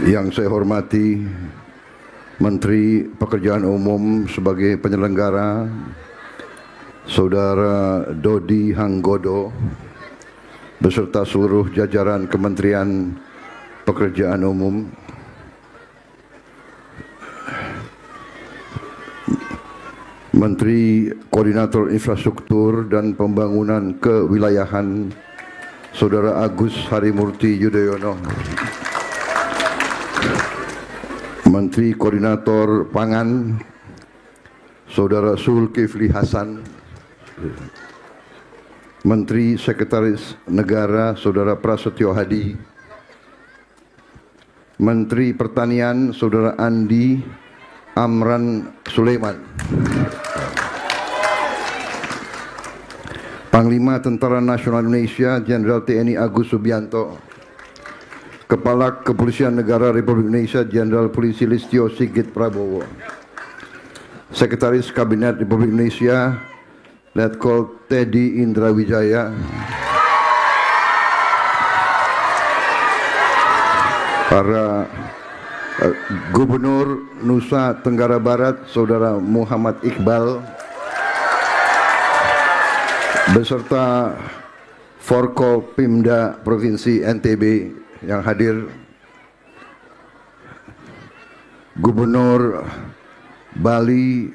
Yang saya hormati Menteri Pekerjaan Umum sebagai penyelenggara, Saudara Dodi Hanggodo, beserta seluruh jajaran Kementerian Pekerjaan Umum, Menteri Koordinator Infrastruktur dan Pembangunan Kewilayahan, Saudara Agus Harimurti Yudhoyono, Menteri Koordinator Pangan, Saudara Zulkifli Hasan, Menteri Sekretaris Negara, Saudara Prasetyo Hadi, Menteri Pertanian, Saudara Andi Amran Sulaiman, Panglima Tentara Nasional Indonesia Jenderal TNI Agus Subianto, Kepala Kepolisian Negara Republik Indonesia Jenderal Polisi Listio Sigit Prabowo, Sekretaris Kabinet Republik Indonesia Letkol Teddy Indra Wijaya, para Gubernur Nusa Tenggara Barat Saudara Muhammad Iqbal, beserta Forkopimda Provinsi NTB yang hadir, Gubernur Bali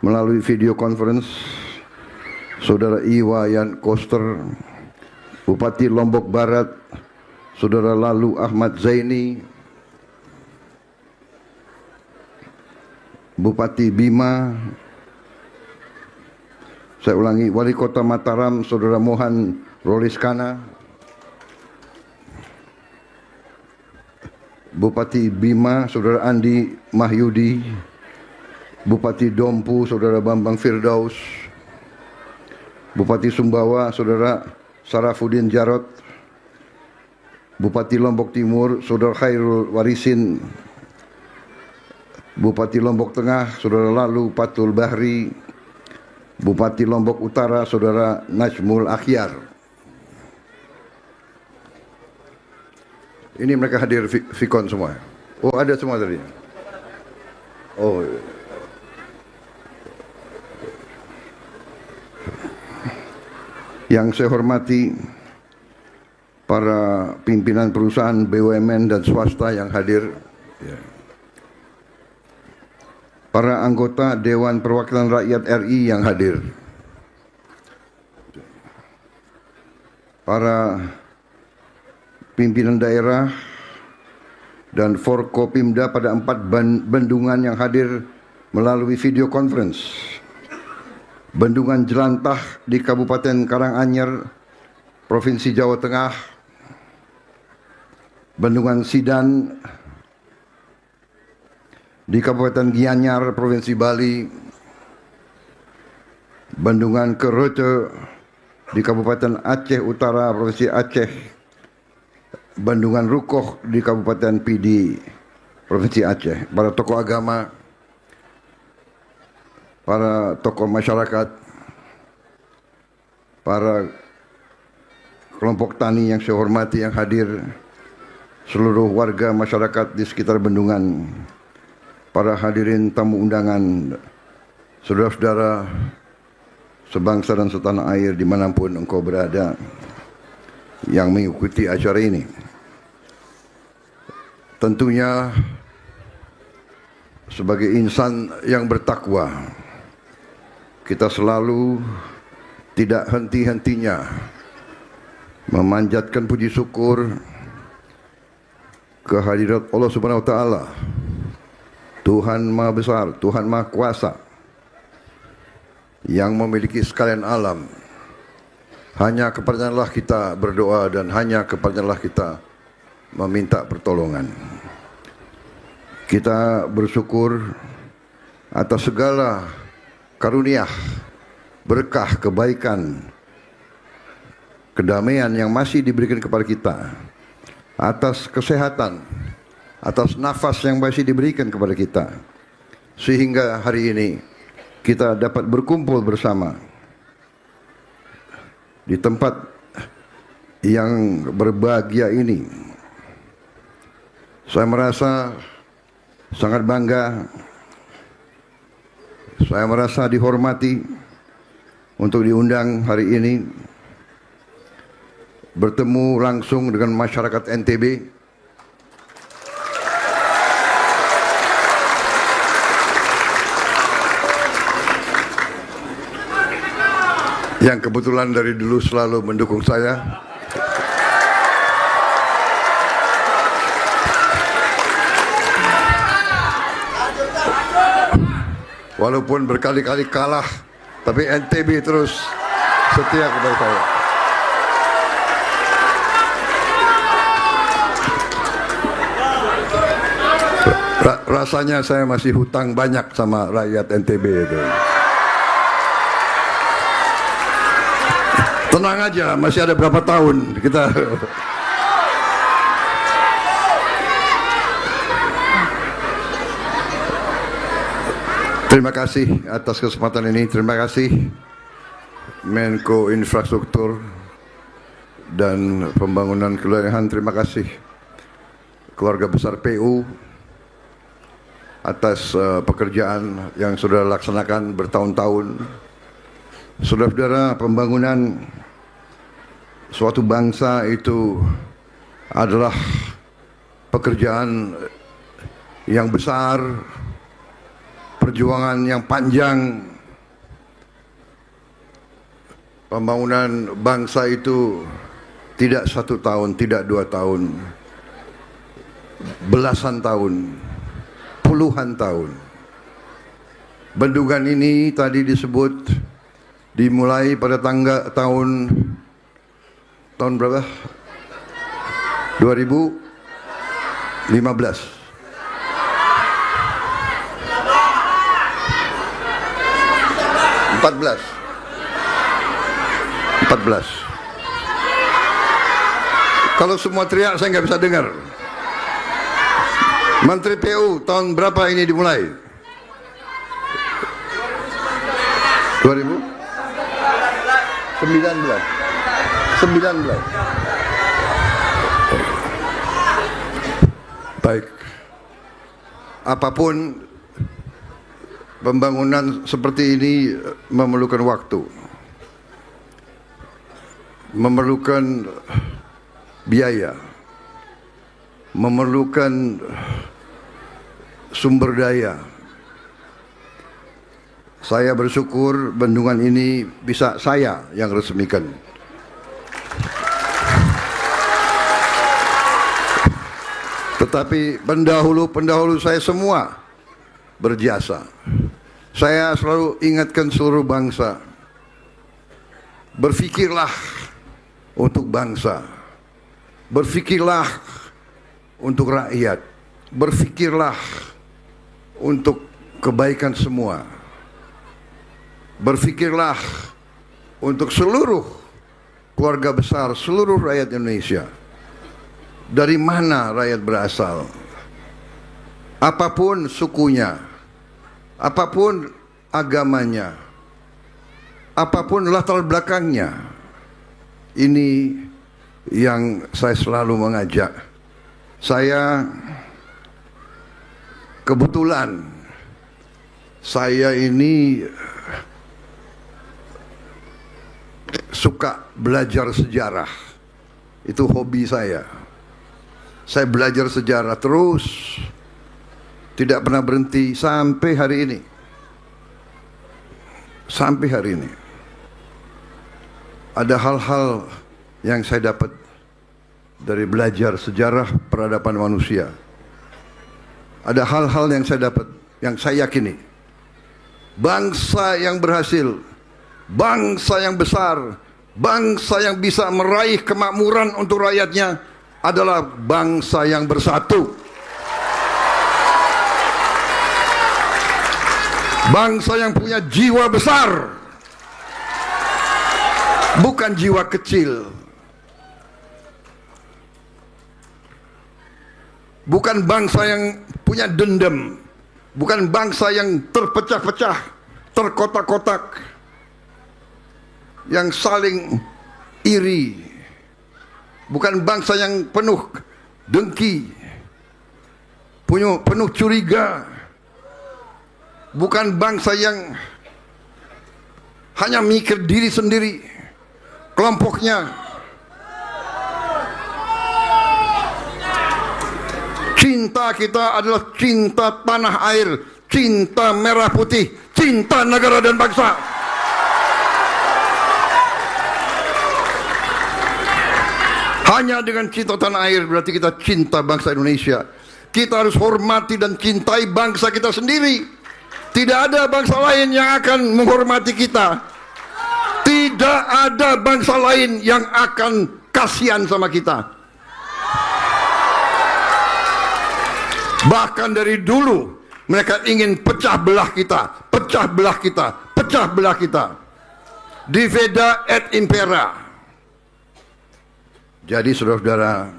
melalui video conference Saudara Iwayan Koster, Bupati Lombok Barat Saudara Lalu Ahmad Zaini, Bupati Bima, saya ulangi, Wali Kota Mataram Saudara Mohan Roliskana, Bupati Bima Saudara Andi Mahyudi, Bupati Dompu Saudara Bambang Firdaus, Bupati Sumbawa Saudara Sarafuddin Jarot, Bupati Lombok Timur Saudara Khairul Warisin, Bupati Lombok Tengah Saudara Lalu Patul Bahri, Bupati Lombok Utara Saudara Najmul Akhyar. Ini mereka hadir Vikon semua. Oh, ada semua tadi. Oh. Yang saya hormati para pimpinan perusahaan BUMN dan swasta yang hadir, para anggota Dewan Perwakilan Rakyat RI yang hadir, para pimpinan daerah dan Forkopimda pada 4 bendungan yang hadir melalui video conference. Bendungan Jelantah di Kabupaten Karanganyar, Provinsi Jawa Tengah, Bendungan Sidan di Kabupaten Gianyar, Provinsi Bali, Bendungan Kerote di Kabupaten Aceh Utara, Provinsi Aceh, Bendungan Rukoh di Kabupaten Pidi, Provinsi Aceh, para tokoh agama, para tokoh masyarakat, para kelompok tani yang saya hormati yang hadir, seluruh warga masyarakat di sekitar bendungan, para hadirin tamu undangan, saudara-saudara sebangsa dan setanah air dimanapun engkau berada yang mengikuti acara ini. Tentunya sebagai insan yang bertakwa, kita selalu tidak henti-hentinya memanjatkan puji syukur kehadirat Allah Subhanahu wa taala, Tuhan Maha Besar, Tuhan Maha Kuasa, yang memiliki sekalian alam. Hanya kepadanya kita berdoa dan hanya kepadanya kita meminta pertolongan. Kita bersyukur atas segala karunia, berkah, kebaikan, kedamaian yang masih diberikan kepada kita, atas kesehatan, atas nafas yang masih diberikan kepada kita, sehingga hari ini kita dapat berkumpul bersama di tempat yang berbahagia ini. Saya merasa sangat bangga, saya merasa dihormati untuk diundang hari ini bertemu langsung dengan masyarakat NTB. Yang kebetulan dari dulu selalu mendukung saya. Walaupun berkali-kali kalah, tapi NTB terus setia kepada saya. Rasanya saya masih hutang banyak sama rakyat NTB itu. Tenang aja, masih ada berapa tahun kita. Terima kasih atas kesempatan ini. Terima kasih Menko Infrastruktur dan Pembangunan Kewilayahan. Terima kasih keluarga besar PU atas pekerjaan yang sudah laksanakan bertahun-tahun. Saudara-saudara, pembangunan suatu bangsa itu adalah pekerjaan yang besar, perjuangan yang panjang. Pembangunan bangsa itu tidak 1 tahun, tidak 2 tahun, belasan tahun, puluhan tahun. Bendungan ini tadi disebut dimulai pada tahun berapa? 2015. 14. Kalau semua teriak saya nggak bisa dengar. Menteri PU, tahun berapa ini dimulai? 2019. Baik. Apapun pembangunan seperti ini memerlukan waktu, memerlukan biaya, memerlukan sumber daya. Saya bersyukur bendungan ini bisa saya yang resmikan. Tetapi pendahulu saya semua berjasa. Saya selalu ingatkan seluruh bangsa, berfikirlah untuk bangsa, berfikirlah untuk rakyat, berfikirlah untuk kebaikan semua, berfikirlah untuk seluruh keluarga besar, seluruh rakyat Indonesia. Dari mana rakyat berasal, apapun sukunya, apapun agamanya, apapun latar belakangnya. Ini yang saya selalu mengajak. Saya kebetulan saya ini suka belajar sejarah. Itu hobi saya. Saya belajar sejarah terus, tidak pernah berhenti sampai hari ini. Sampai hari ini. Ada hal-hal yang saya dapat dari belajar sejarah peradaban manusia. Ada hal-hal yang saya dapat, yang saya yakini. Bangsa yang berhasil, bangsa yang besar, bangsa yang bisa meraih kemakmuran untuk rakyatnya adalah bangsa yang bersatu. Bangsa yang punya jiwa besar, bukan jiwa kecil. Bukan bangsa yang punya dendam, bukan bangsa yang terpecah-pecah, terkotak-kotak, yang saling iri, bukan bangsa yang penuh dengki, penuh curiga. Bukan bangsa yang hanya mikir diri sendiri, kelompoknya. Cinta kita adalah cinta tanah air, cinta merah putih, cinta negara dan bangsa. Hanya dengan cinta tanah air berarti kita cinta bangsa Indonesia. Kita harus hormati dan cintai bangsa kita sendiri. Tidak ada bangsa lain yang akan menghormati kita. Tidak ada bangsa lain yang akan kasihan sama kita. Bahkan dari dulu mereka ingin pecah belah kita, pecah belah kita, pecah belah kita. Divida et impera. Jadi saudara-saudara,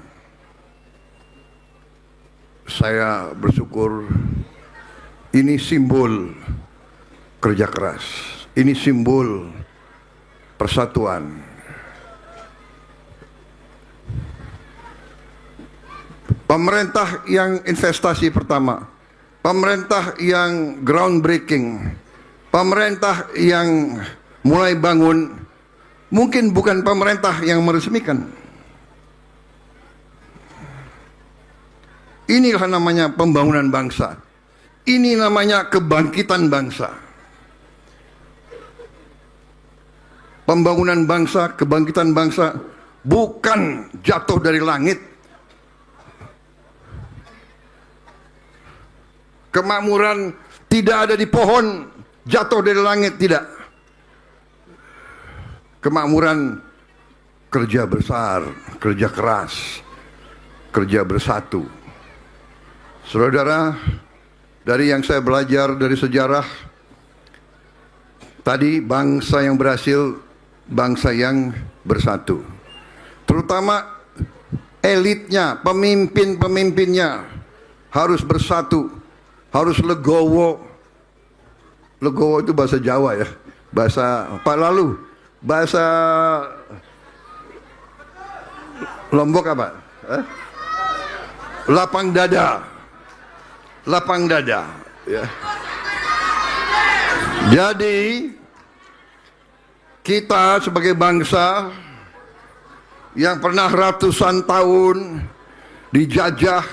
saya bersyukur ini simbol kerja keras, ini simbol persatuan. Pemerintah yang investasi pertama, pemerintah yang groundbreaking, pemerintah yang mulai bangun, mungkin bukan pemerintah yang meresmikan. Inilah namanya pembangunan bangsa. Ini namanya kebangkitan bangsa. Pembangunan bangsa, kebangkitan bangsa bukan jatuh dari langit. Kemakmuran tidak ada di pohon jatuh dari langit, tidak. Kemakmuran kerja besar, kerja keras, kerja bersatu. Saudara, dari yang saya belajar dari sejarah, tadi bangsa yang berhasil, bangsa yang bersatu. Terutama elitnya, pemimpin-pemimpinnya harus bersatu, harus legowo. Legowo itu bahasa Jawa ya, bahasa apa lalu? Bahasa Lombok apa? Lapang dada. Lapang dada ya. Jadi kita sebagai bangsa yang pernah ratusan tahun dijajah,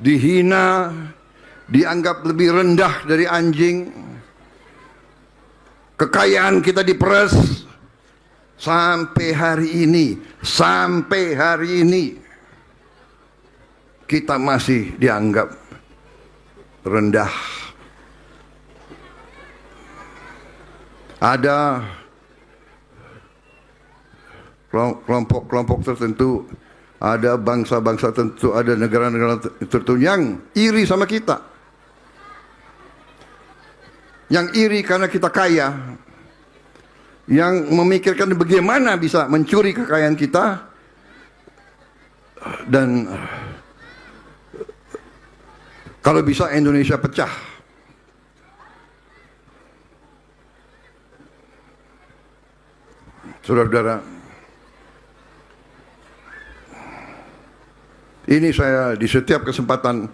dihina, dianggap lebih rendah dari anjing, kekayaan kita diperas, sampai hari ini kita masih dianggap rendah. Ada kelompok-kelompok tertentu, ada bangsa-bangsa tertentu, ada negara-negara tertentu yang iri sama kita. Yang iri karena kita kaya, yang memikirkan bagaimana bisa mencuri kekayaan kita, dan kalau bisa Indonesia pecah. Saudara-saudara, ini saya di setiap kesempatan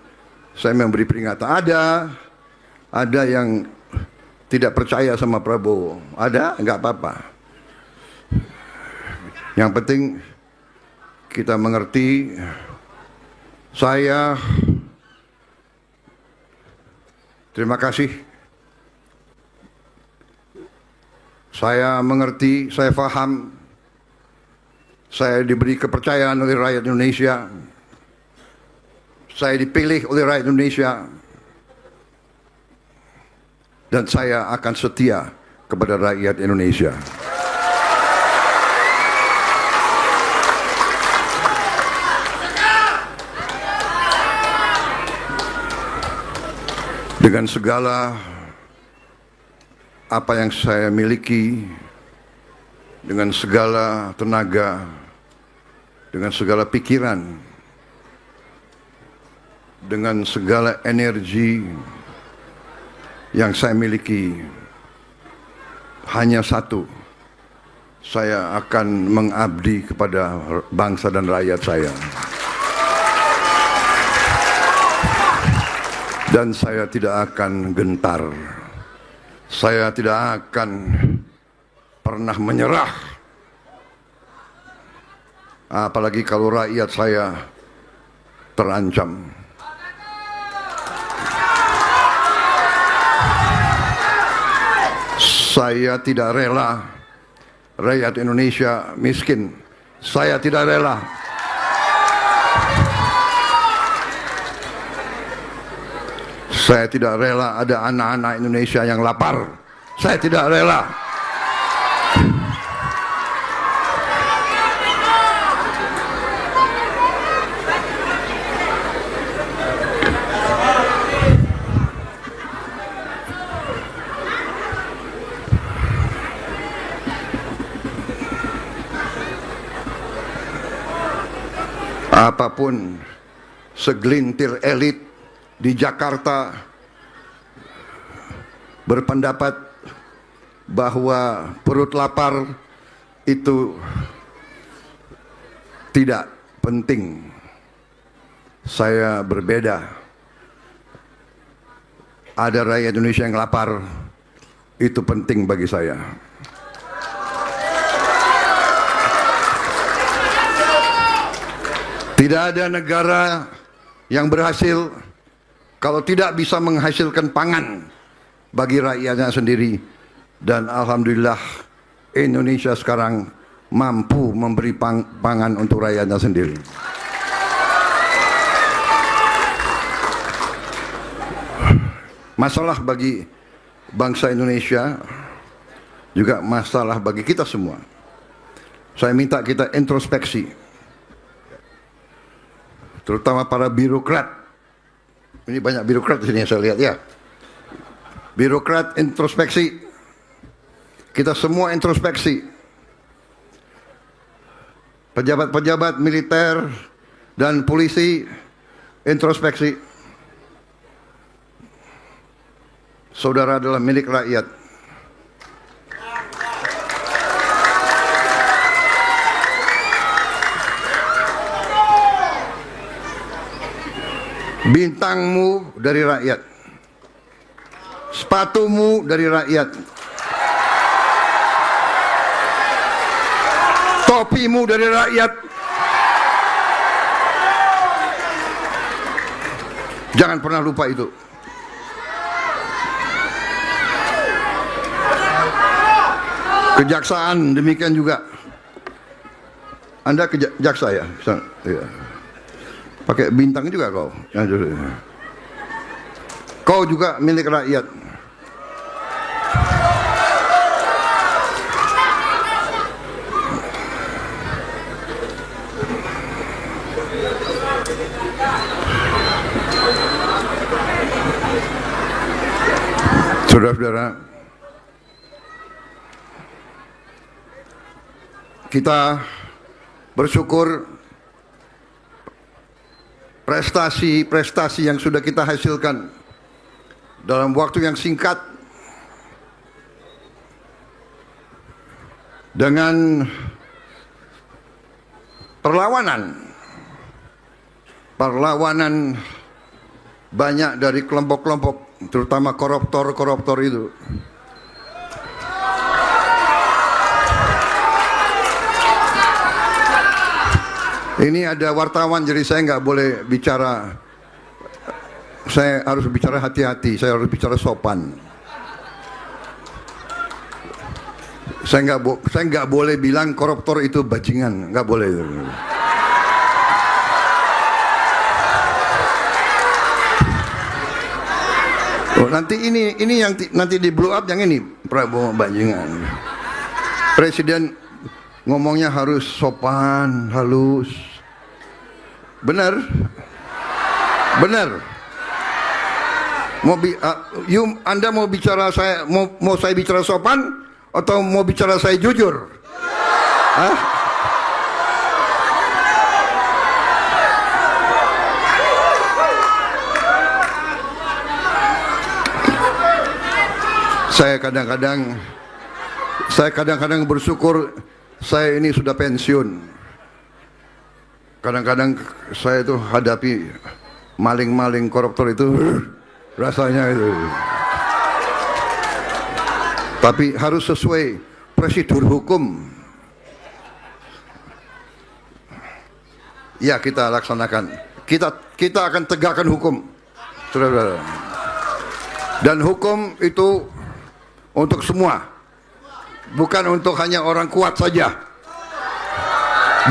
saya memberi peringatan. Ada yang tidak percaya sama Prabowo. Ada, enggak apa-apa. Yang penting kita mengerti. Saya terima kasih. Saya mengerti, saya paham. Saya diberi kepercayaan oleh rakyat Indonesia. Saya dipilih oleh rakyat Indonesia. Dan saya akan setia kepada rakyat Indonesia. Dengan segala apa yang saya miliki, dengan segala tenaga, dengan segala pikiran, dengan segala energi yang saya miliki, hanya satu, saya akan mengabdi kepada bangsa dan rakyat saya. Dan saya tidak akan gentar. Saya tidak akan pernah menyerah. Apalagi kalau rakyat saya terancam. Saya tidak rela rakyat Indonesia miskin. Saya tidak rela. Saya tidak rela ada anak-anak Indonesia yang lapar. Saya tidak rela. Apapun segelintir elit di Jakarta berpendapat bahwa perut lapar itu tidak penting. Saya berbeda. Ada rakyat Indonesia yang lapar, itu penting bagi saya. Tidak ada negara yang berhasil kalau tidak bisa menghasilkan pangan bagi rakyatnya sendiri. Dan alhamdulillah Indonesia sekarang mampu memberi pangan untuk rakyatnya sendiri. Masalah bagi bangsa Indonesia juga masalah bagi kita semua. Saya minta kita introspeksi, terutama para birokrat. Ini banyak birokrat di sini saya lihat ya. Birokrat introspeksi. Kita semua introspeksi. Pejabat-pejabat militer dan polisi introspeksi. Saudara adalah milik rakyat. Bintangmu dari rakyat, sepatumu dari rakyat, topimu dari rakyat. Jangan pernah lupa itu. Kejaksaan demikian juga. Anda jaksa ya? Iya. Pakai bintang juga kau. Kau juga milik rakyat. Saudara-saudara, kita bersyukur prestasi-prestasi yang sudah kita hasilkan dalam waktu yang singkat dengan perlawanan banyak dari kelompok-kelompok, terutama koruptor itu. Ini ada wartawan, jadi saya nggak boleh bicara. Saya harus bicara hati-hati, saya harus bicara sopan. Saya nggak boleh bilang koruptor itu bajingan, nggak boleh. Oh, nanti ini yang nanti di blow up yang ini Prabowo bajingan. Presiden ngomongnya harus sopan, halus. Benar? Benar. Anda mau bicara saya mau saya bicara sopan atau mau bicara saya jujur? Hah? Saya kadang-kadang bersyukur saya ini sudah pensiun. Kadang-kadang saya itu hadapi maling-maling koruptor itu, rasanya itu. Tapi harus sesuai prosedur hukum. Ya, kita laksanakan. Kita akan tegakkan hukum, saudara-saudara. Dan hukum itu untuk semua, bukan untuk hanya orang kuat saja,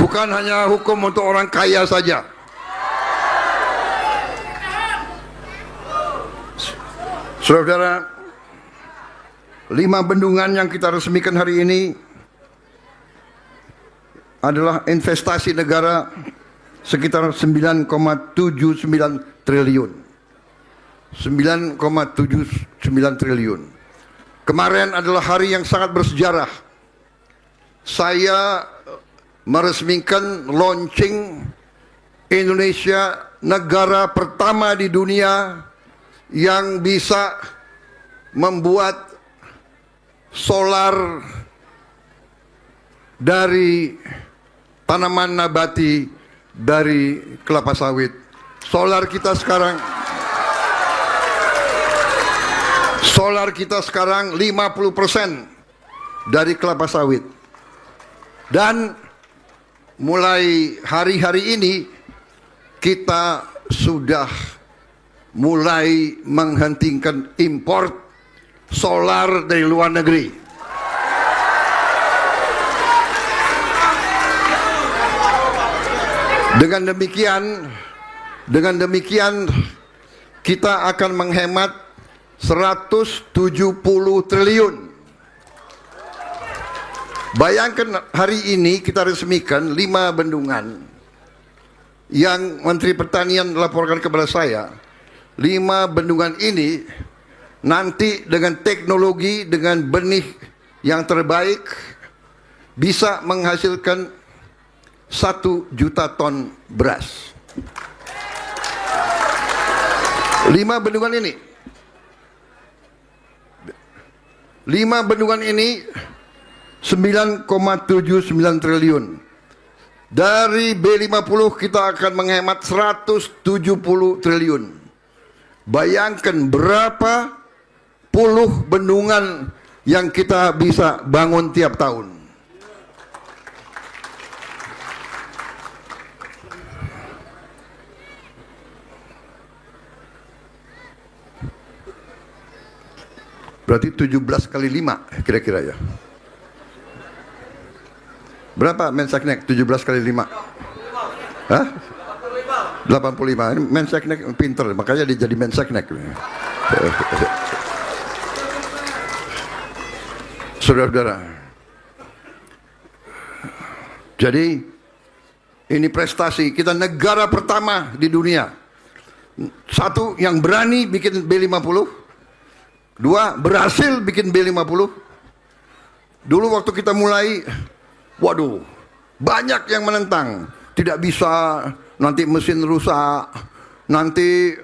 bukan hanya hukum untuk orang kaya saja. Saudara-saudara, 5 bendungan yang kita resmikan hari ini adalah investasi negara sekitar 9,79 triliun. 9,79 triliun. Kemarin adalah hari yang sangat bersejarah. Saya meresmikan launching Indonesia, negara pertama di dunia yang bisa membuat solar dari tanaman nabati dari kelapa sawit. Solar kita sekarang 50% dari kelapa sawit. Dan mulai hari-hari ini kita sudah mulai menghentikan impor solar dari luar negeri. Dengan demikian kita akan menghemat 170 triliun. Bayangkan hari ini kita resmikan 5 bendungan yang Menteri Pertanian laporkan kepada saya. 5 bendungan ini nanti dengan teknologi, dengan benih yang terbaik bisa menghasilkan 1 juta ton beras. 5 bendungan ini 9,79 triliun. Dari B50 kita akan menghemat 170 triliun. Bayangkan berapa puluh bendungan yang kita bisa bangun tiap tahun. Berarti 17 kali 5 kira-kira ya. Berapa Menseknek 17 kali 5? Hah? 85. Ini Menseknek pinter, makanya dia jadi Menseknek. Saudara-saudara, jadi ini prestasi kita, negara pertama di dunia. 1 yang berani bikin B50. 2 berhasil bikin B50. Dulu waktu kita mulai, waduh, banyak yang menentang. Tidak bisa, nanti mesin rusak, nanti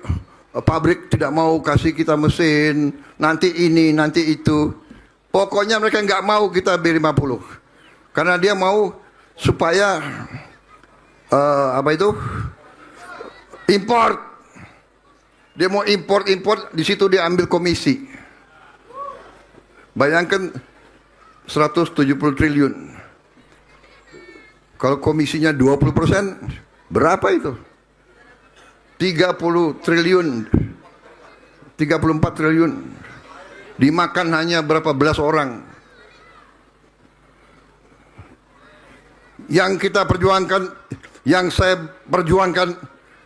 pabrik tidak mau kasih kita mesin, nanti ini, nanti itu. Pokoknya mereka nggak mau kita B50. Karena dia mau supaya import. Dia mau import, di situ dia ambil komisi. Bayangkan 170 triliun. Kalau komisinya 20%, berapa itu? 30 triliun. 34 triliun. Dimakan hanya berapa belas orang. Yang kita perjuangkan, yang saya perjuangkan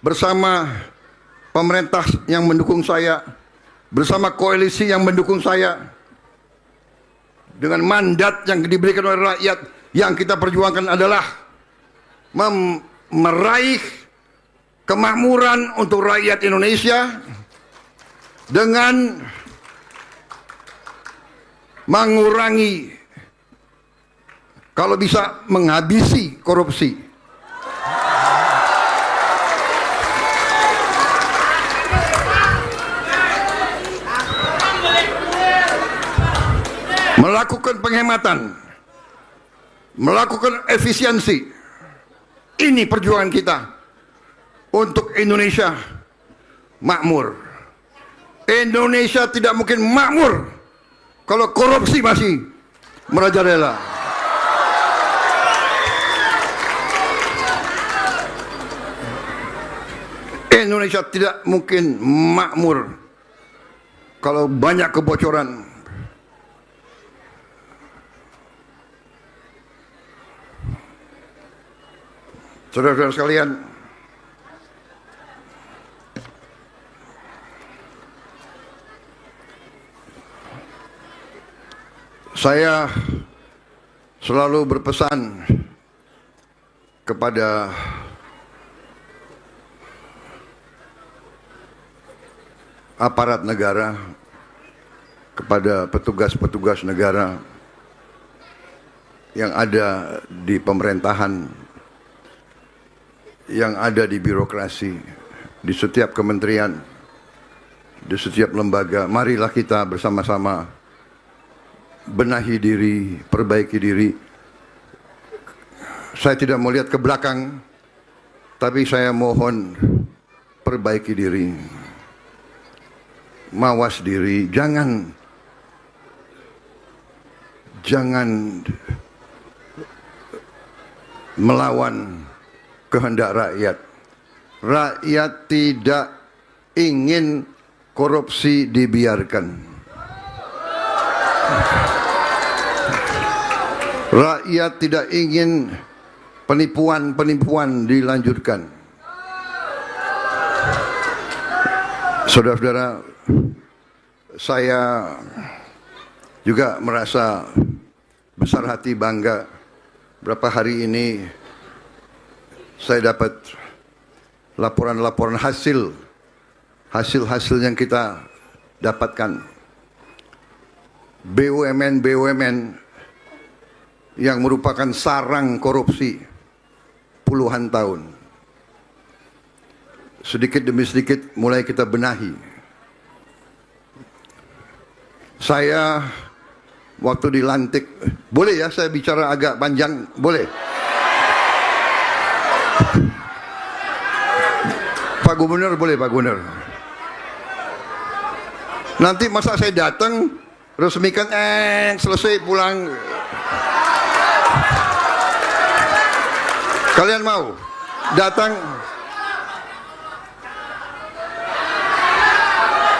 bersama pemerintah yang mendukung saya, bersama koalisi yang mendukung saya, dengan mandat yang diberikan oleh rakyat, yang kita perjuangkan adalah meraih kemakmuran untuk rakyat Indonesia dengan mengurangi, kalau bisa menghabisi korupsi. Melakukan penghematan, melakukan efisiensi. Ini perjuangan kita untuk Indonesia makmur. Indonesia tidak mungkin makmur kalau korupsi masih merajalela. Indonesia tidak mungkin makmur kalau banyak kebocoran. Saudara-saudara sekalian, saya selalu berpesan kepada aparat negara, kepada petugas-petugas negara yang ada di pemerintahan, yang ada di birokrasi, di setiap kementerian, di setiap lembaga. Marilah kita bersama-sama benahi diri, perbaiki diri. Saya tidak mau lihat ke belakang, tapi saya mohon perbaiki diri, mawas diri, jangan melawan kehendak rakyat. Rakyat tidak ingin korupsi dibiarkan. Rakyat tidak ingin penipuan-penipuan dilanjutkan. Saudara-saudara, saya juga merasa besar hati, bangga. Berapa hari ini saya dapat laporan-laporan hasil yang kita dapatkan. BUMN yang merupakan sarang korupsi puluhan tahun. Sedikit demi sedikit mulai kita benahi. Saya waktu dilantik, boleh ya saya bicara agak panjang? Boleh? Pak Gubernur, boleh Pak Gubernur? Nanti masa saya datang, resmikan, selesai pulang. Kalian mau datang?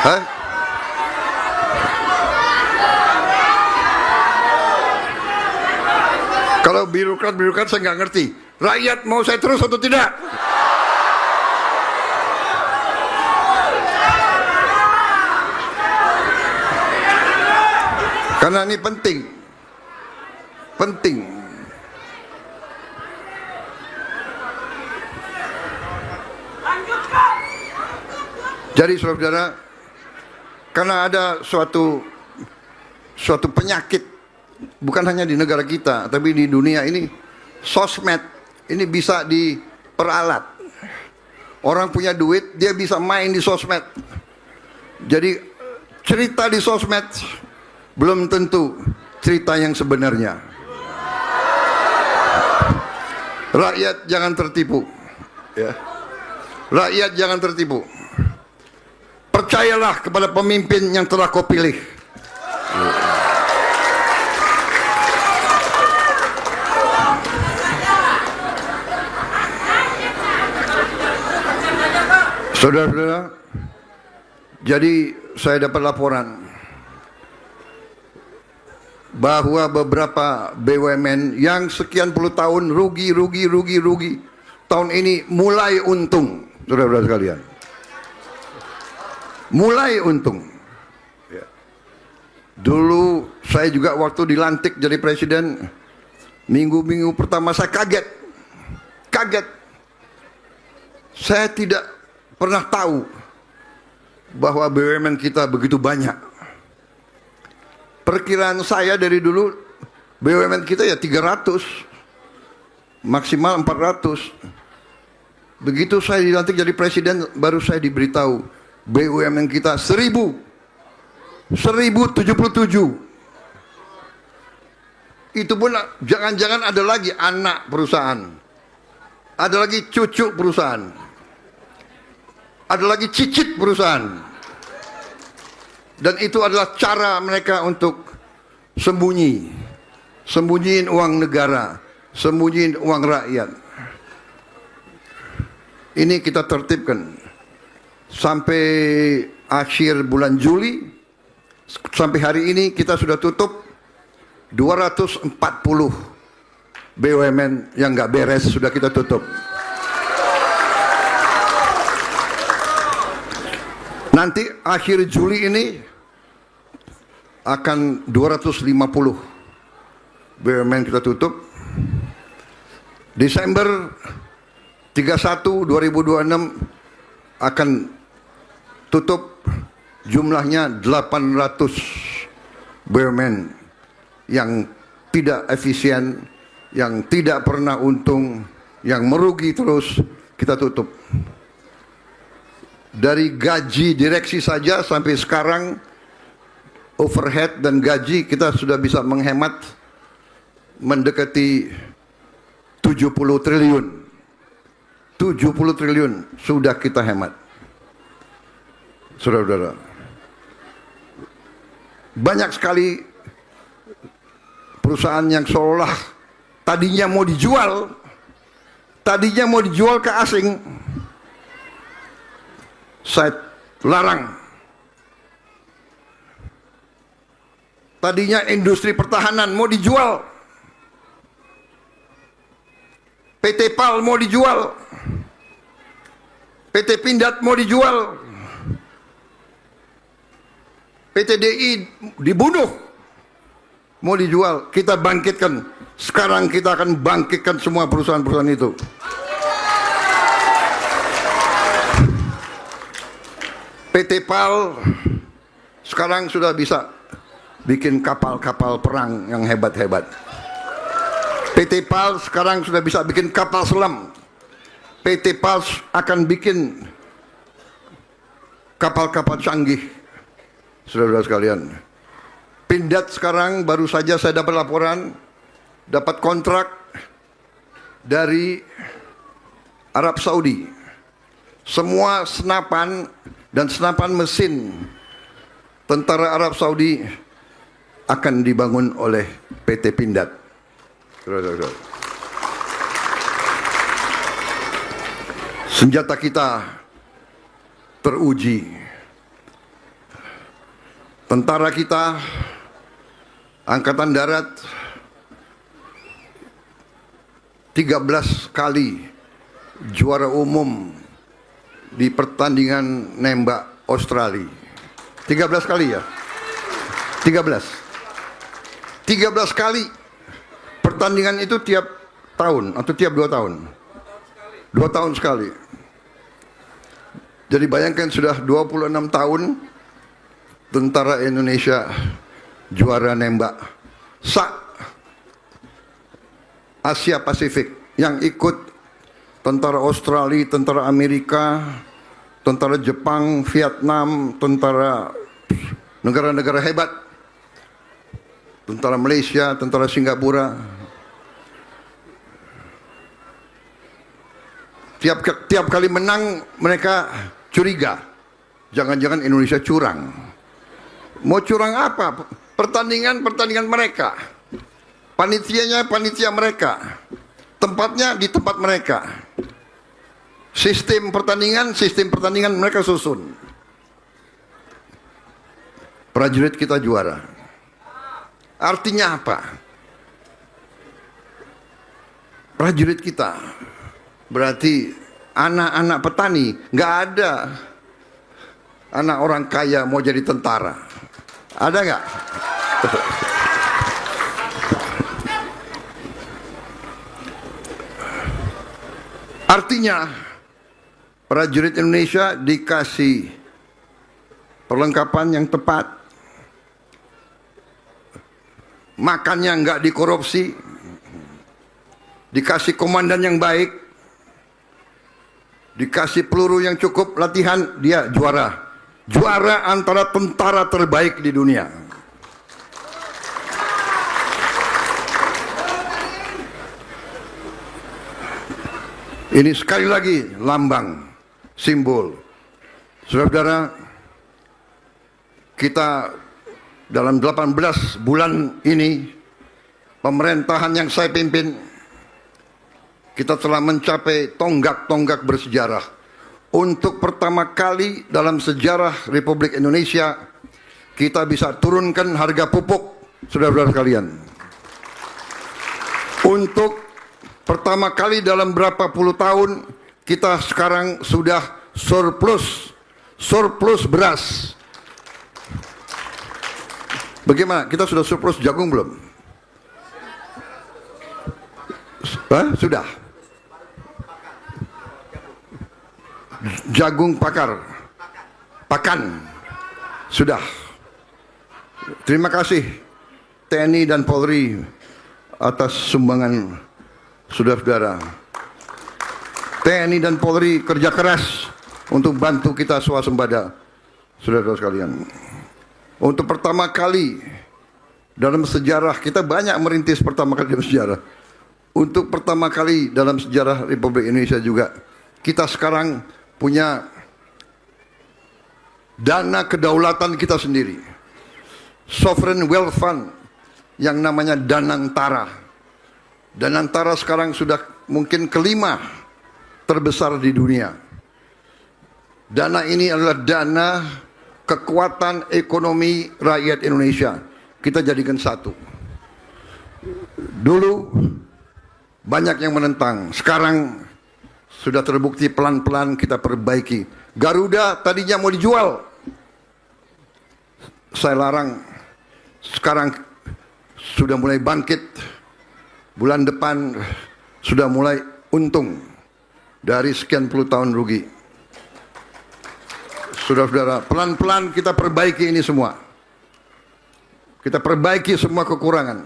Hah? Kalau birokrat saya nggak ngerti. Rakyat mau saya terus atau tidak? Karena ini penting. Jadi saudara, karena ada suatu penyakit, bukan hanya di negara kita, tapi di dunia ini, sosmed ini bisa diperalat. Orang punya duit, dia bisa main di sosmed. Jadi cerita di sosmed belum tentu cerita yang sebenarnya. Rakyat jangan tertipu, ya. Rakyat jangan tertipu. Percayalah kepada pemimpin yang telah kau pilih. Saudara-saudara, jadi saya dapat laporan bahwa beberapa BUMN yang sekian puluh tahun rugi, tahun ini mulai untung, saudara-saudara sekalian. Mulai untung. Ya. Dulu saya juga waktu dilantik jadi presiden, minggu-minggu pertama saya kaget. Saya tidak pernah tahu bahwa BUMN kita begitu banyak. Perkiraan saya dari dulu BUMN kita ya 300, maksimal 400. Begitu saya dilantik jadi presiden, baru saya diberitahu BUMN kita 1077. Itu pun jangan-jangan ada lagi anak perusahaan, ada lagi cucu perusahaan, ada lagi cicit perusahaan. Dan itu adalah cara mereka untuk sembunyiin uang negara, sembunyiin uang rakyat. Ini kita tertibkan sampai akhir bulan Juli. Sampai hari ini kita sudah tutup 240 BUMN yang nggak beres, sudah kita tutup. Nanti akhir Juli ini akan 250 BUMN kita tutup. Desember 31 2026 akan tutup, jumlahnya 800 BUMN yang tidak efisien, yang tidak pernah untung, yang merugi terus, kita tutup. Dari gaji direksi saja sampai sekarang, overhead dan gaji kita sudah bisa menghemat mendekati 70 triliun. 70 triliun sudah kita hemat. Saudara-saudara, banyak sekali perusahaan yang seolah tadinya mau dijual ke asing, saya larang. Tadinya industri pertahanan mau dijual, PT PAL mau dijual, PT Pindad mau dijual, PT DI dibunuh, mau dijual. Kita bangkitkan. Sekarang kita akan bangkitkan semua perusahaan-perusahaan itu. PT PAL sekarang sudah bisa bikin kapal-kapal perang yang hebat-hebat. PT PAL sekarang sudah bisa bikin kapal selam. PT PAL akan bikin kapal-kapal canggih. Saudara-saudara sekalian, Pindad sekarang baru saja saya dapat laporan, dapat kontrak dari Arab Saudi. Semua senapan dan senapan mesin tentara Arab Saudi akan dibangun oleh PT Pindad. Senjata kita teruji. Tentara kita, Angkatan Darat, 13 kali juara umum di pertandingan nembak Australia. 13 kali ya? 13 kali. Pertandingan itu tiap tahun atau tiap 2 tahun? 2 tahun sekali. Jadi bayangkan sudah 26 tahun tentara Indonesia juara nembak Asia Pasifik. Yang ikut tentara Australia, tentara Amerika, tentara Jepang, Vietnam, tentara negara-negara hebat, tentara Malaysia, tentara Singapura. Tiap kali menang mereka curiga, jangan-jangan Indonesia curang. Mau curang apa? Pertandingan mereka, panitianya panitia mereka, tempatnya di tempat mereka, sistem pertandingan mereka susun. Prajurit kita juara. Artinya apa? Prajurit kita berarti anak-anak petani. Nggak ada anak orang kaya mau jadi tentara. Ada nggak? Artinya prajurit Indonesia dikasih perlengkapan yang tepat, makannya nggak dikorupsi, dikasih komandan yang baik, dikasih peluru yang cukup, latihan, dia juara. Juara antara tentara terbaik di dunia. Ini sekali lagi lambang, simbol. Saudara-saudara, kita dalam 18 bulan ini, pemerintahan yang saya pimpin, kita telah mencapai tonggak-tonggak bersejarah. Untuk pertama kali dalam sejarah Republik Indonesia, kita bisa turunkan harga pupuk, saudara-saudara sekalian. Untuk pertama kali dalam berapa puluh tahun, kita sekarang sudah surplus beras. Bagaimana? Kita sudah surplus jagung belum? Sudah. Jagung pakan sudah. Terima kasih TNI dan Polri atas sumbangan saudara-saudara. TNI dan Polri kerja keras untuk bantu kita swasembada, saudara-saudara sekalian. Untuk pertama kali dalam sejarah, kita banyak merintis pertama kali dalam sejarah. Untuk pertama kali dalam sejarah Republik Indonesia juga, kita sekarang punya dana kedaulatan kita sendiri. Sovereign Wealth Fund yang namanya Danantara. Danantara sekarang sudah mungkin kelima terbesar di dunia. Dana ini adalah dana kekuatan ekonomi rakyat Indonesia. Kita jadikan satu. Dulu banyak yang menentang, sekarang sudah terbukti pelan-pelan kita perbaiki. Garuda tadinya mau dijual, saya larang. Sekarang sudah mulai bangkit. Bulan depan sudah mulai untung dari sekian puluh tahun rugi. Saudara-saudara, pelan-pelan kita perbaiki ini semua. Kita perbaiki semua kekurangan.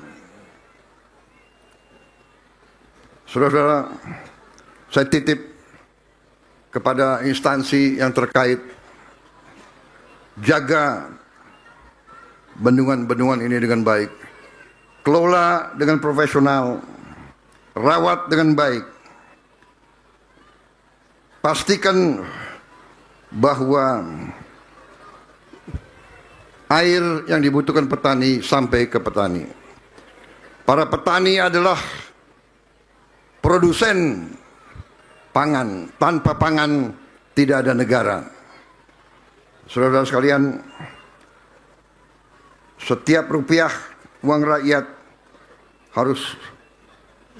Saudara-saudara, saya titip kepada instansi yang terkait, jaga bendungan-bendungan ini dengan baik, kelola dengan profesional, rawat dengan baik, pastikan bahwa air yang dibutuhkan petani sampai ke petani. Para petani adalah produsen pangan. Tanpa pangan tidak ada negara. Saudara-saudara sekalian, setiap rupiah uang rakyat harus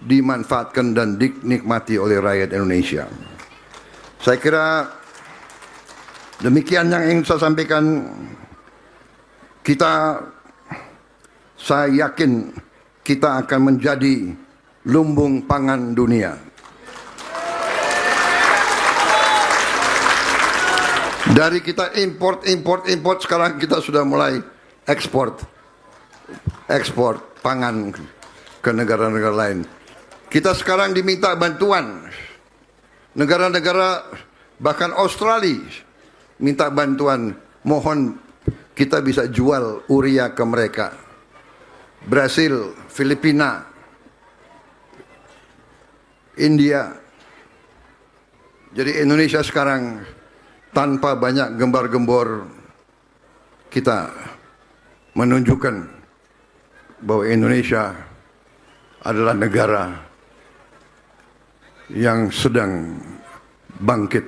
dimanfaatkan dan dinikmati oleh rakyat Indonesia. Saya kira demikian yang ingin saya sampaikan. Saya yakin kita akan menjadi lumbung pangan dunia. Dari kita import, sekarang kita sudah mulai ekspor pangan ke negara-negara lain. Kita sekarang diminta bantuan. Negara-negara bahkan Australia minta bantuan, mohon kita bisa jual urea ke mereka. Brasil, Filipina, India. Jadi Indonesia sekarang tanpa banyak gembar-gembor, kita menunjukkan bahwa Indonesia adalah negara yang sedang bangkit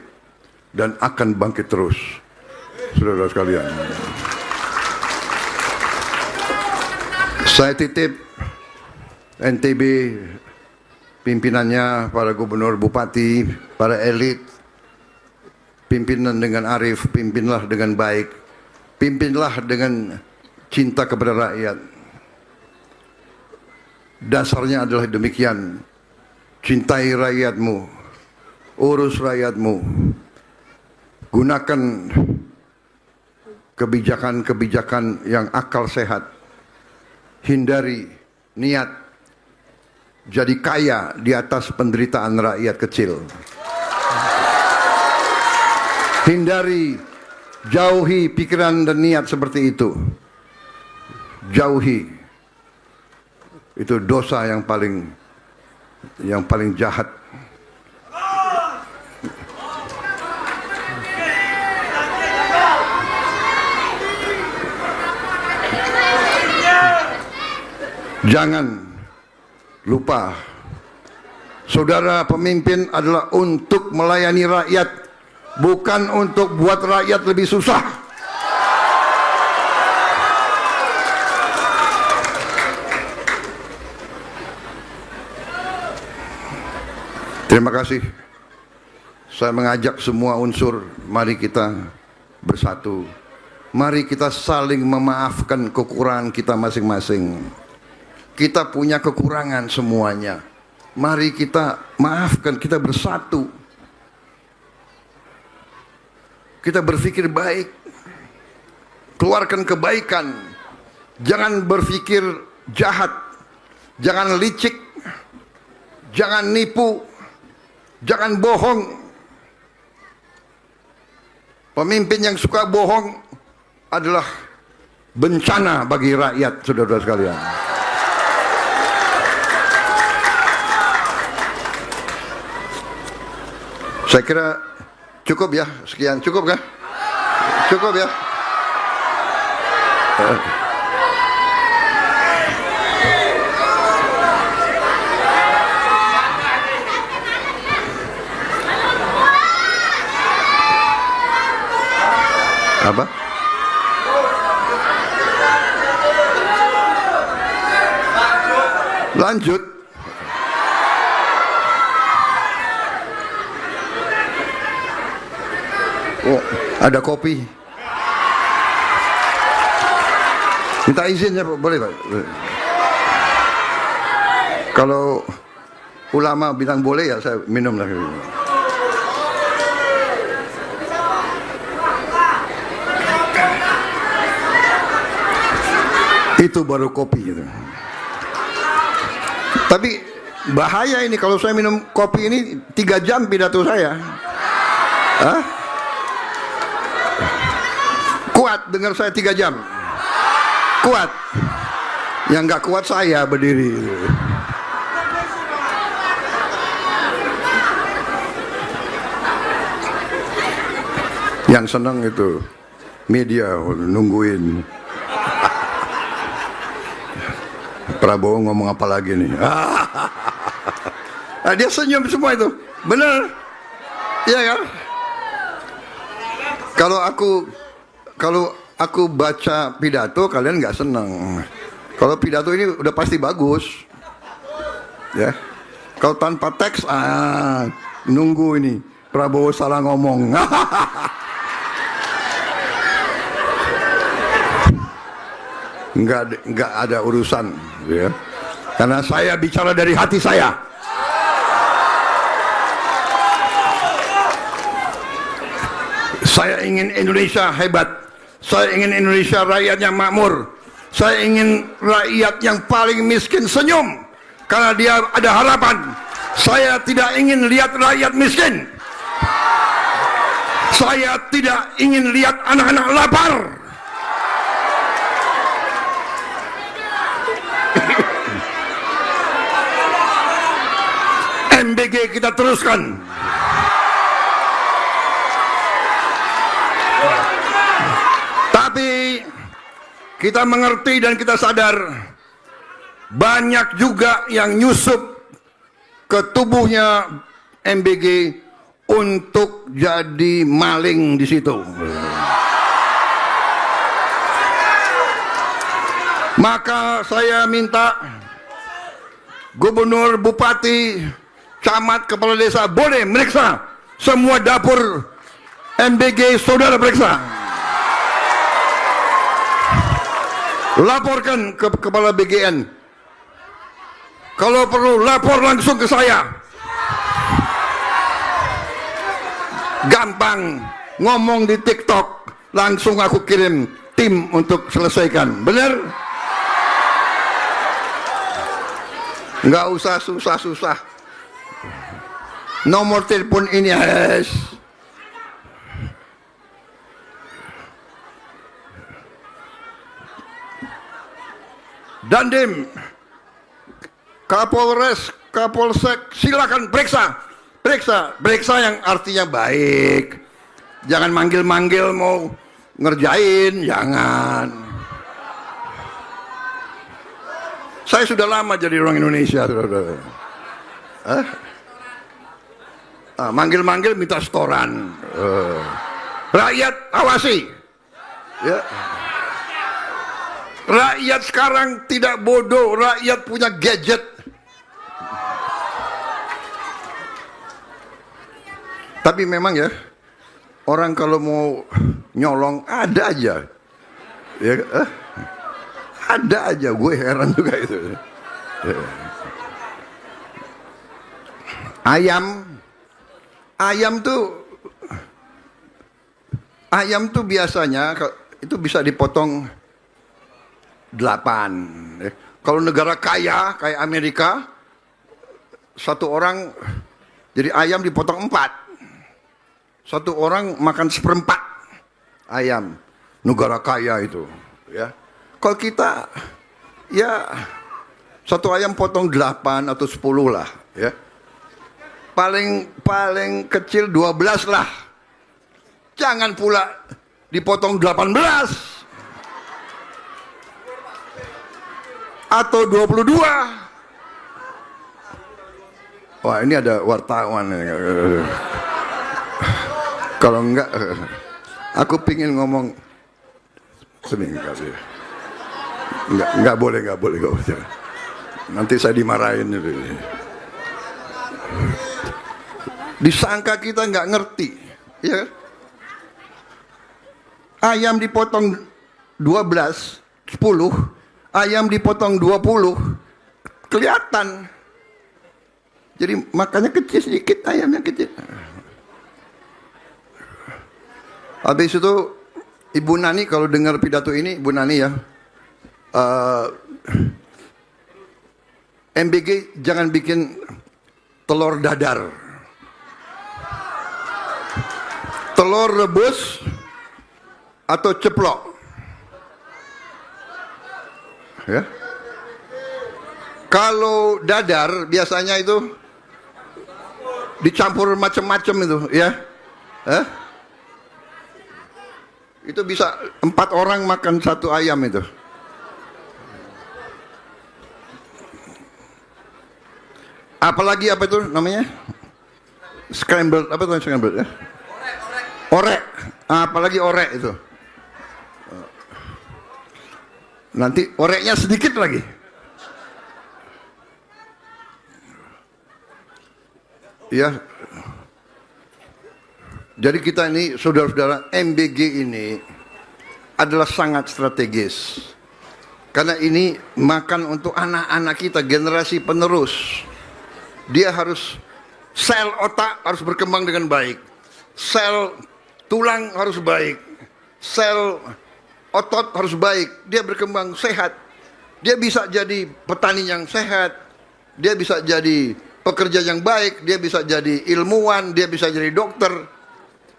dan akan bangkit terus, saudara sekalian. Saya titip NTB, pimpinannya, para gubernur, bupati, para elit, pimpinan dengan arif, pimpinlah dengan baik, pimpinlah dengan cinta kepada rakyat. Dasarnya adalah demikian. Cintai rakyatmu, urus rakyatmu, gunakan kebijakan-kebijakan yang akal sehat, hindari niat jadi kaya di atas penderitaan rakyat kecil. Hindari, jauhi pikiran dan niat seperti itu. Jauhi. Itu dosa yang paling jahat. Jangan lupa, saudara pemimpin adalah untuk melayani rakyat, bukan untuk buat rakyat lebih susah. Terima kasih. Saya mengajak semua unsur, mari kita bersatu. Mari kita saling memaafkan kekurangan kita masing-masing. Kita punya kekurangan semuanya. Mari kita maafkan, kita bersatu. Kita berpikir baik. Keluarkan kebaikan. Jangan berpikir jahat. Jangan licik. Jangan nipu. Jangan bohong. Pemimpin yang suka bohong adalah bencana bagi rakyat, saudara-saudara sekalian. Saya kira cukup ya, sekian. Cukup kah? Cukup ya. Apa? Lanjut. Oh, ada kopi. Minta izin ya, boleh Pak? Kalau ulama bilang boleh ya saya minum lah. Itu baru kopi gitu. Tapi bahaya ini kalau saya minum kopi ini 3 jam pidato saya. Hah? Kuat dengar saya 3 jam. Kuat. Yang nggak kuat saya berdiri. Yang senang itu media nungguin. Prabowo ngomong apa lagi nih? Nah, dia senyum semua itu. Bener. Iya kan? Kalau aku baca pidato kalian nggak senang. Kalau pidato ini udah pasti bagus. Ya. Kalau tanpa teks nunggu ini Prabowo salah ngomong. Nggak ada urusan, ya. Karena saya bicara dari hati saya. Saya ingin Indonesia hebat. Saya ingin Indonesia rakyatnya makmur. Saya ingin rakyat yang paling miskin senyum karena dia ada harapan. Saya tidak ingin lihat rakyat miskin. Saya tidak ingin lihat anak-anak lapar. MBG kita teruskan. Tapi kita mengerti dan kita sadar banyak juga yang nyusup ke tubuhnya MBG untuk jadi maling di situ. Maka saya minta gubernur, bupati, camat, kepala desa boleh meriksa semua dapur MBG, saudara periksa. Laporkan ke kepala BGN. Kalau perlu lapor langsung ke saya. Gampang ngomong di TikTok, langsung aku kirim tim untuk selesaikan. Bener? Nggak usah susah-susah. Nomor telepon ini harus. Dandim, Kapolres, Kapolsek, silakan periksa. Periksa yang artinya baik. Jangan manggil-manggil mau ngerjain, jangan. Saya sudah lama jadi orang Indonesia, saudara. Manggil-manggil minta setoran. Rakyat awasi. Ya. Rakyat sekarang tidak bodoh, rakyat punya gadget. Tapi memang ya, orang kalau mau nyolong ada aja. Ya, ada aja, gue heran juga itu. Ya. Ayam tuh biasanya itu bisa dipotong 8. Kalau negara kaya kayak Amerika, satu orang jadi ayam dipotong 4. Satu orang makan 1/4 ayam. Negara kaya itu, ya. Kalau kita, ya satu ayam potong 8 atau 10 lah, ya. Paling kecil 12 lah. Jangan pula dipotong 18 atau 22. Wah, ini ada wartawan. Kalau enggak, aku pingin ngomong seminggu. Enggak boleh. Nanti saya dimarahin. Disangka kita nggak ngerti, ya. Ayam dipotong 12, 10, ayam dipotong 20, kelihatan. Jadi makanya kecil sedikit, ayamnya kecil. Habis itu Ibu Nani kalau dengar pidato ini, Ibu Nani ya, MBG jangan bikin telur dadar, telur rebus atau ceplok, ya. Kalau dadar biasanya itu dicampur macam-macam itu, ya. Itu bisa 4 orang makan satu ayam itu. Apalagi apa itu namanya? Scrambled, apa itu scrambled ya? Orek. Apalagi orek itu. Nanti oreknya sedikit lagi. Ya. Jadi kita ini, saudara-saudara, MBG ini adalah sangat strategis. Karena ini makan untuk anak-anak kita, generasi penerus. Dia harus, sel otak harus berkembang dengan baik. Sel tulang harus baik. Sel otot harus baik. Dia berkembang sehat. Dia bisa jadi petani yang sehat. Dia bisa jadi pekerja yang baik. Dia bisa jadi ilmuwan. Dia bisa jadi dokter.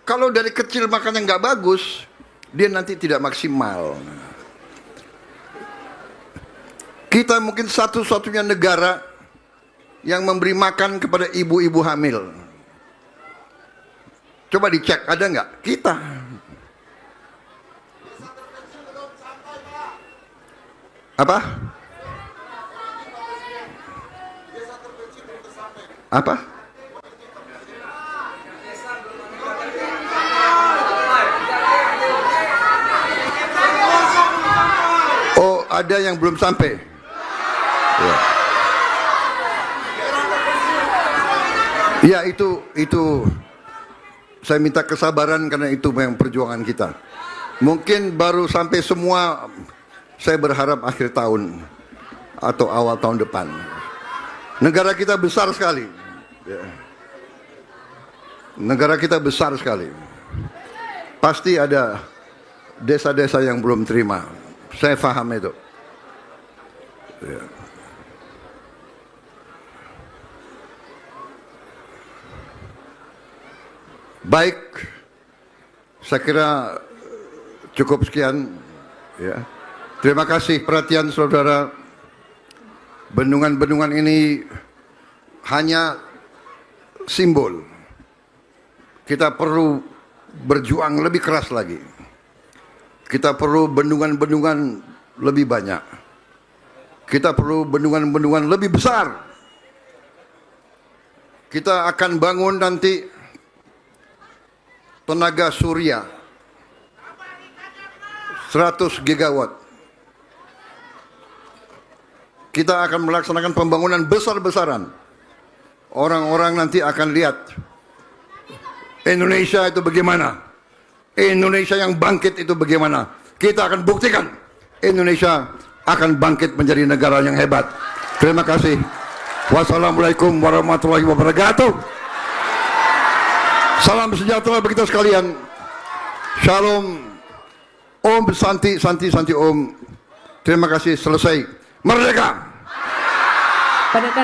Kalau dari kecil makannya nggak bagus, dia nanti tidak maksimal. Kita mungkin satu-satunya negara yang memberi makan kepada ibu-ibu hamil. Coba dicek, ada nggak? Kita. Apa? Apa? Oh, ada yang belum sampai. Ya. Ya, itu saya minta kesabaran karena itu memang perjuangan kita. Mungkin baru sampai semua, saya berharap akhir tahun atau awal tahun depan. Negara kita besar sekali. Ya. Negara kita besar sekali. Pasti ada desa-desa yang belum terima. Saya paham itu. Ya. Baik, saya kira cukup sekian. Ya. Terima kasih perhatian saudara. Bendungan-bendungan ini hanya simbol. Kita perlu berjuang lebih keras lagi. Kita perlu bendungan-bendungan lebih banyak. Kita perlu bendungan-bendungan lebih besar. Kita akan bangun nanti tenaga surya 100 gigawatt. Kita akan melaksanakan pembangunan besar-besaran. Orang-orang nanti akan lihat Indonesia itu bagaimana. Indonesia yang bangkit itu bagaimana. Kita akan buktikan Indonesia akan bangkit menjadi negara yang hebat. Terima kasih. Wassalamualaikum warahmatullahi wabarakatuh. Salam sejahtera bagi kita sekalian. Shalom. Om Santi, Santi, Santi Om. Terima kasih, selesai. Merdeka.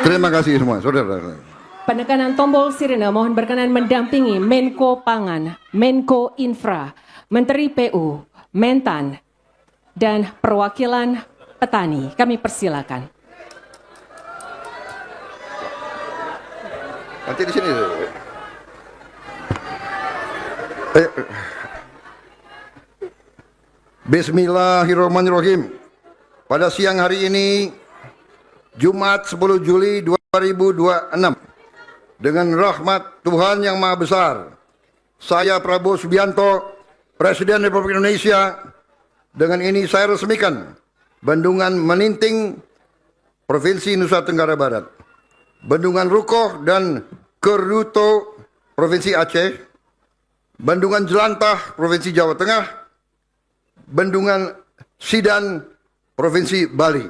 Terima kasih semua, saudara. Penekanan tombol sirine mohon berkenan mendampingi Menko Pangan, Menko Infra, Menteri PU, Mentan, dan perwakilan petani. Kami persilakan. Nanti di sini. Bismillahirrahmanirrahim. Pada siang hari ini, Jumat 10 Juli 2026, dengan rahmat Tuhan Yang Maha Besar, saya Prabowo Subianto, Presiden Republik Indonesia, dengan ini saya resmikan Bendungan Meninting, Provinsi Nusa Tenggara Barat, Bendungan Rukoh dan Keruto, Provinsi Aceh, Bendungan Jelantah, Provinsi Jawa Tengah, Bendungan Sidan, Provinsi Bali.